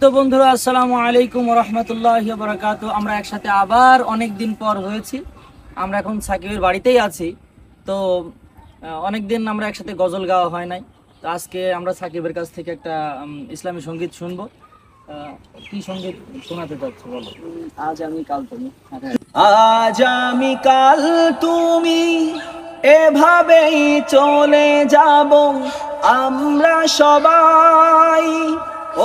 তো বন্ধুরা, আসসালামু আলাইকুম ওয়া রাহমাতুল্লাহি ওয়া বারাকাতুহু। আমরা একসাথে আবার অনেক দিন পর হয়েছি। আমরা এখন সাকিবের বাড়িতেই আছি। তো অনেক দিন আমরা একসাথে গজল গাওয়া হয় নাই। তো আজকে আমরা সাকিবের কাছ থেকে একটা ইসলামী সঙ্গীত শুনবো। কি সঙ্গীত শোনাতে চাচ্ছ বলো? আজ আমি কাল তুমি। আজ আমি কাল তুমি, এভাবেই চলে যাব আমরা সবাই।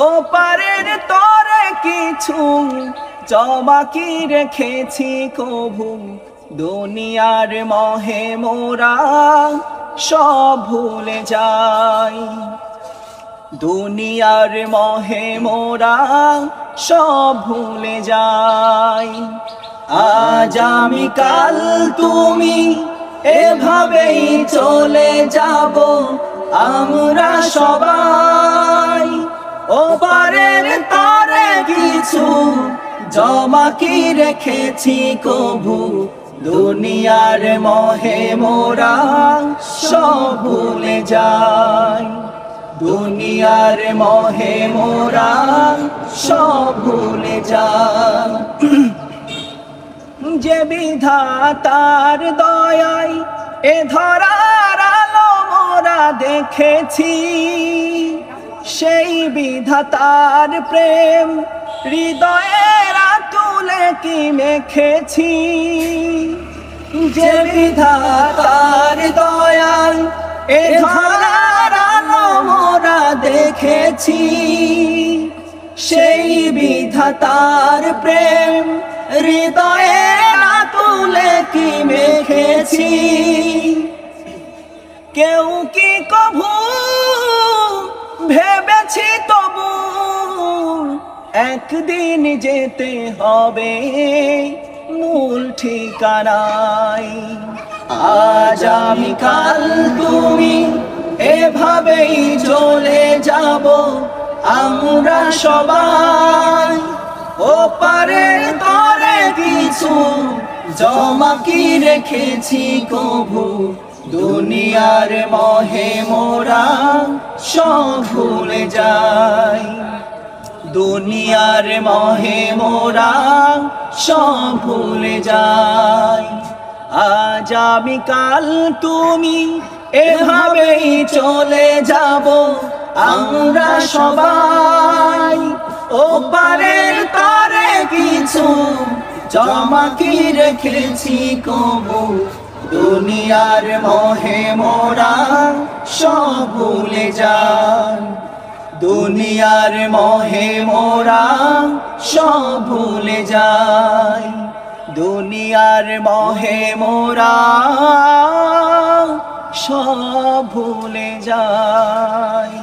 ওপারের তরে কিছু জমা কি রেখেছি কভু, দুনিয়ার মোহে মোরা সব ভুলে যাই। দুনিয়ার মোহে মোরা সব ভুলে যাই। আজ আমি কাল তুমি, এভাবেই চলে যাব আমরা সবাই। ওপারের তরে কিছু জমা কি রেখেছি কভু, দুনিয়ার মোহে মোরা সব ভুলে যাই। দুনিয়ার মোহে মোরা সব ভুলে যাই। যে বিধাতার দয়ায় এ ধরার আলো মোরা দেখেছি, সেই বিধাতার প্রেম হৃদয়ের আতুলে কি মেখেছি। যে বিধাতার দয়ায় এ ধরার আলো মোরা দেখেছি, সেই বিধাতার প্রেম হৃদয়ে আতুলে কি মেখেছি। কেউ কি কভু ভেবেছি তবু একদিন যেতে হবে মূল ঠিকানায়। আজ আমি কাল তুমি, এভাবেই চলে যাব আমরা সবাই। ওপারে তরে কিছু জমা কি রেখেছি কভু, দুনিয়ার মোহে মোরা সব ভুলে যাই। দুনিয়ার মোহে মোরা সব ভুলে যাই। আজ আমি কাল তুমি, এভাবেই চলে যাব আমরা সবাই। ওপারের তরে কিছু জমা কি রেখেছি কভু, দুনিয়ার মোহে মোরা সব ভুলে যাই। দুনিয়ার মোহে মোরা সব ভুলে যাই। দুনিয়ার মোহে মোরা সব ভুলে যাই।